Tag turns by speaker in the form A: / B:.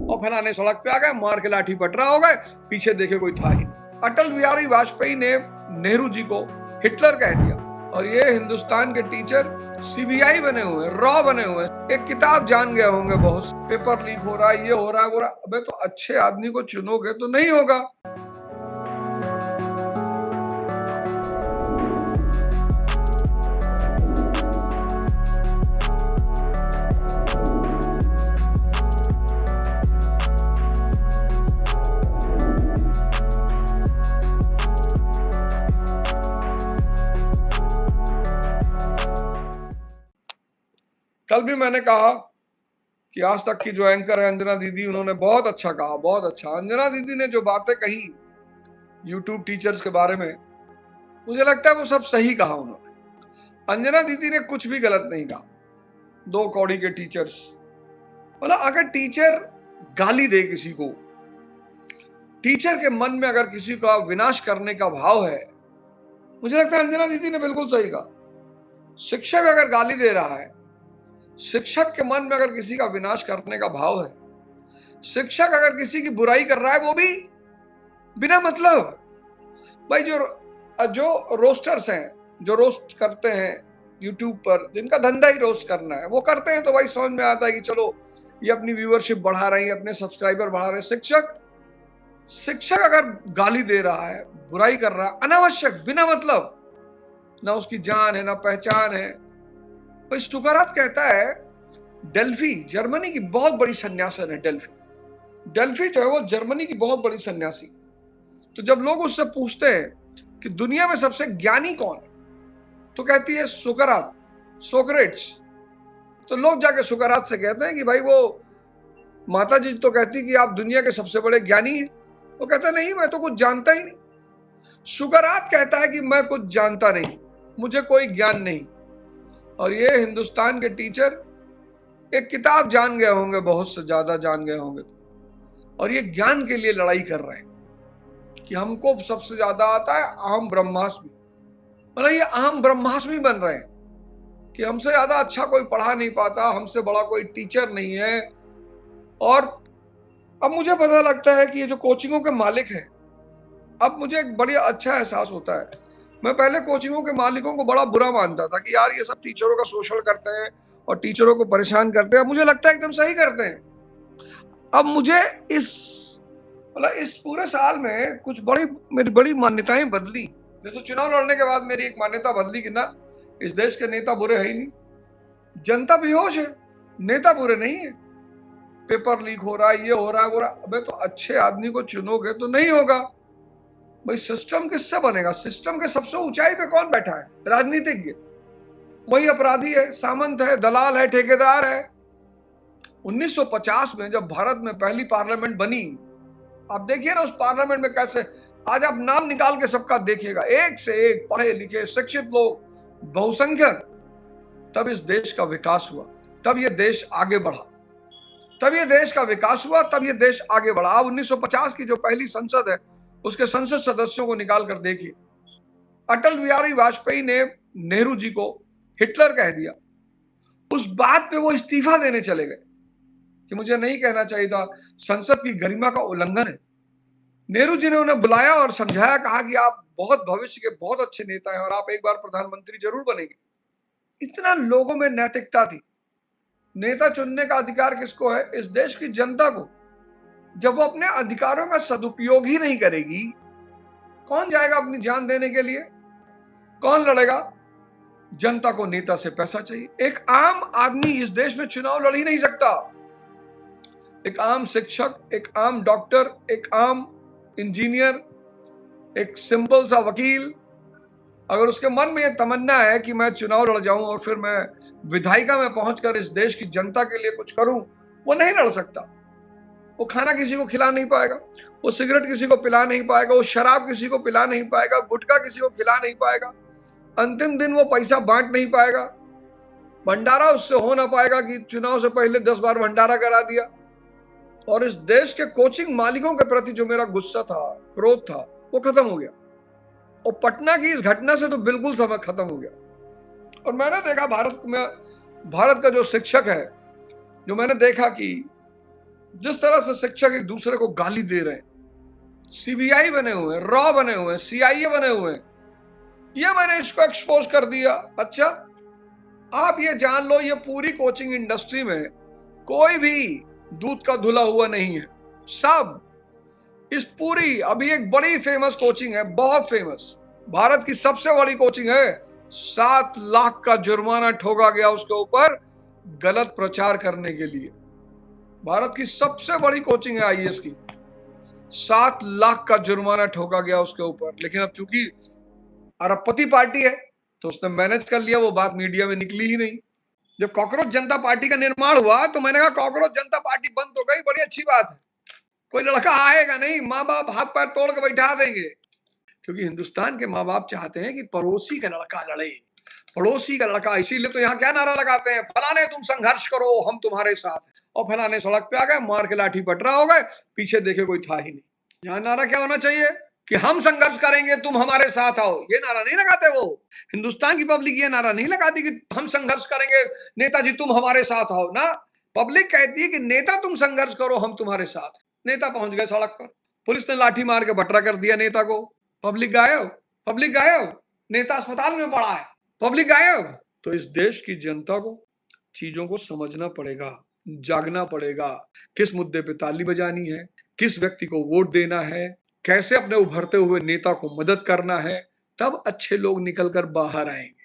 A: और फलाने सड़क पे आ गए, मार के लाठी पटरा हो गए, पीछे देखे कोई था ही नहीं। अटल बिहारी वाजपेयी ने नेहरू जी को हिटलर कह दिया, और ये हिंदुस्तान के टीचर सीबीआई बने हुए, रॉ बने हुए, एक किताब जान गए होंगे बहुत, पेपर लीक हो रहा है, ये हो रहा है, वो रहा। अबे तो अच्छे आदमी को चुनोगे तो नहीं होगा। कल भी मैंने कहा कि आज तक की जो एंकर है अंजना दीदी, उन्होंने बहुत अच्छा कहा, बहुत अच्छा। अंजना दीदी ने जो बातें कही यूट्यूब टीचर्स के बारे में, मुझे लगता है वो सब सही कहा उन्होंने। अंजना दीदी ने कुछ भी गलत नहीं कहा। 2 कौड़ी के टीचर्स, मतलब अगर टीचर गाली दे किसी को, टीचर के मन में अगर किसी का विनाश करने का भाव है, मुझे लगता है अंजना दीदी ने बिल्कुल सही कहा। शिक्षक अगर गाली दे रहा है, शिक्षक के मन में अगर किसी का विनाश करने का भाव है, शिक्षक अगर किसी की बुराई कर रहा है, वो भी बिना मतलब, भाई जो रोस्टर्स हैं, जो रोस्ट करते हैं यूट्यूब पर, जिनका धंधा ही रोस्ट करना है, वो करते हैं तो भाई समझ में आता है कि चलो ये अपनी व्यूअरशिप बढ़ा रहे हैं, अपने सब्सक्राइबर बढ़ा रहे हैं। शिक्षक अगर गाली दे रहा है, बुराई कर रहा है, अनावश्यक, बिना मतलब, ना उसकी जान है ना पहचान है। तो सुकरात कहता है, डेल्फी जर्मनी की बहुत बड़ी सन्यासन है, डेल्फी जो है वो जर्मनी की बहुत बड़ी सन्यासी। तो जब लोग उससे पूछते हैं कि दुनिया में सबसे ज्ञानी कौन है, तो कहती है सुकरात, सोक्रेट्स। तो लोग जाके सुकरात से कहते हैं कि भाई वो माता जी तो कहती कि आप दुनिया के सबसे बड़े ज्ञानी हैं। वो कहता नहीं, मैं तो कुछ जानता ही नहीं। सुकरात कहता है कि मैं कुछ जानता नहीं, मुझे कोई ज्ञान नहीं। और ये हिंदुस्तान के टीचर एक किताब जान गए होंगे, बहुत से ज्यादा जान गए होंगे, और ये ज्ञान के लिए लड़ाई कर रहे हैं कि हमको सबसे ज्यादा आता है अहम ब्रह्मास्मि। मतलब ये अहम ब्रह्मास्मि बन रहे हैं कि हमसे ज्यादा अच्छा कोई पढ़ा नहीं पाता, हमसे बड़ा कोई टीचर नहीं है। और अब मुझे पता लगता है कि ये जो कोचिंगों के मालिक हैं, अब मुझे एक बड़ी अच्छा एहसास होता है। मैं पहले कोचिंगों के मालिकों को बड़ा बुरा मानता था कि यार ये सब टीचरों का शोषण करते हैं और टीचरों को परेशान करते हैं। अब मुझे लगता है एकदम सही करते हैं। अब मुझे इस पूरे साल में कुछ मेरी बड़ी मान्यताएं बदली। जैसे चुनाव लड़ने के बाद मेरी एक मान्यता बदली कि ना, इस देश के नेता बुरे है ही नहीं, जनता बेहोश है, नेता बुरे नहीं है। पेपर लीक हो रहा है, ये हो रहा है, वो रहा। अबे तो अच्छे आदमी को चुनोगे तो नहीं होगा। भाई सिस्टम किससे बनेगा? सिस्टम के सबसे ऊंचाई पे कौन बैठा है? राजनीतिज्ञ। वही अपराधी है, सामंत है, दलाल है, ठेकेदार है। 1950 में जब भारत में पहली पार्लियामेंट बनी, आप देखिए ना उस पार्लियामेंट में कैसे, आज आप नाम निकाल के सबका देखिएगा, एक से एक पढ़े लिखे शिक्षित लोग, बहुसंख्यक। तब इस देश का विकास हुआ, तब ये देश आगे बढ़ा, तब ये देश का विकास हुआ, तब ये देश आगे बढ़ा। अब 1950 की जो पहली संसद है, उसके संसद सदस्यों को निकाल कर देखिए। अटल बिहारी वाजपेयी ने नेहरू जी को हिटलर कह दिया। उस बात पे वो इस्तीफा देने चले गए कि मुझे नहीं कहना चाहिए था, संसद की गरिमा का उल्लंघन है। नेहरू जी ने उन्हें बुलाया और समझाया, कहा कि आप बहुत भविष्य के बहुत अच्छे नेता हैं और आप एक बार प्रधानमंत्री जरूर बनेंगे। इतना लोगों में नैतिकता थी। नेता चुनने का अधिकार किसको है? इस देश की जनता को। जब वो अपने अधिकारों का सदुपयोग ही नहीं करेगी, कौन जाएगा अपनी जान देने के लिए? कौन लड़ेगा? जनता को नेता से पैसा चाहिए। एक आम आदमी इस देश में चुनाव लड़ ही नहीं सकता। एक आम शिक्षक, एक आम डॉक्टर, एक आम इंजीनियर, एक सिंपल सा वकील, अगर उसके मन में यह तमन्ना है कि मैं चुनाव लड़ जाऊं और फिर मैं विधायिका में पहुंचकर इस देश की जनता के लिए कुछ करूं, वो नहीं लड़ सकता। वो खाना किसी को खिला नहीं पाएगा, वो सिगरेट किसी को पिला नहीं पाएगा, वो शराब किसी को पिला नहीं पाएगा, गुटखा किसी को खिला नहीं पाएगा, अंतिम दिन वो पैसा बांट नहीं पाएगा, भंडारा उससे हो ना पाएगा कि चुनाव से पहले 10 बार भंडारा करा दिया। और इस देश के कोचिंग मालिकों के प्रति जो मेरा गुस्सा था, क्रोध था, वो खत्म हो गया। और पटना की इस घटना से तो बिल्कुल समय खत्म हो गया। और मैंने देखा भारत का जो शिक्षक है, जो मैंने देखा कि जिस तरह से शिक्षक एक दूसरे को गाली दे रहे हैं, सीबीआई बने हुए हैं, रॉ बने हुए हैं, सीआईए बने हुए हैं, ये मैंने इसको एक्सपोज कर दिया। अच्छा, आप ये जान लो, ये पूरी कोचिंग इंडस्ट्री में कोई भी दूध का धुला हुआ नहीं है। सब इस पूरी, अभी एक बड़ी फेमस कोचिंग है, बहुत फेमस, भारत की सबसे बड़ी कोचिंग है, 7 लाख का जुर्माना ठोका गया उसके ऊपर गलत प्रचार करने के लिए। भारत की सबसे बड़ी कोचिंग है आईएएस की, 7 लाख का जुर्माना ठोका गया उसके ऊपर। लेकिन अब चूंकि अरबपति पार्टी है तो उसने मैनेज कर लिया, वो बात मीडिया में निकली ही नहीं। जब कॉकरोच जनता पार्टी का निर्माण हुआ तो मैंने कहा कॉकरोच जनता पार्टी बंद हो गई, बड़ी अच्छी बात है, कोई लड़का आएगा नहीं, माँ बाप हाथ पैर तोड़ के बैठा देंगे। क्योंकि हिंदुस्तान के माँ बाप चाहते हैं कि पड़ोसी का लड़का लड़े, पड़ोसी का लड़का। इसीलिए तो यहाँ क्या नारा लगाते हैं, फलाने तुम संघर्ष करो हम तुम्हारे साथ, और फलाने सड़क पे आ गए, मार के लाठी पटरा हो गए, पीछे देखे कोई था ही नहीं। यहाँ नारा क्या होना चाहिए कि हम संघर्ष करेंगे तुम हमारे साथ आओ। ये नारा नहीं लगाते वो, हिंदुस्तान की पब्लिक ये नारा नहीं लगाती कि हम संघर्ष करेंगे नेताजी तुम हमारे साथ आओ ना। पब्लिक कहती है कि नेता तुम संघर्ष करो हम तुम्हारे साथ। नेता पहुंच गए सड़क पर, पुलिस ने लाठी मार के बटरा कर दिया नेता को, पब्लिक गायब, पब्लिक गायब, नेता अस्पताल में पड़ा है, पब्लिक गायब। तो इस देश की जनता को चीजों को समझना पड़ेगा, जागना पड़ेगा, किस मुद्दे पे ताली बजानी है, किस व्यक्ति को वोट देना है, कैसे अपने उभरते हुए नेता को मदद करना है, तब अच्छे लोग निकलकर बाहर आएंगे।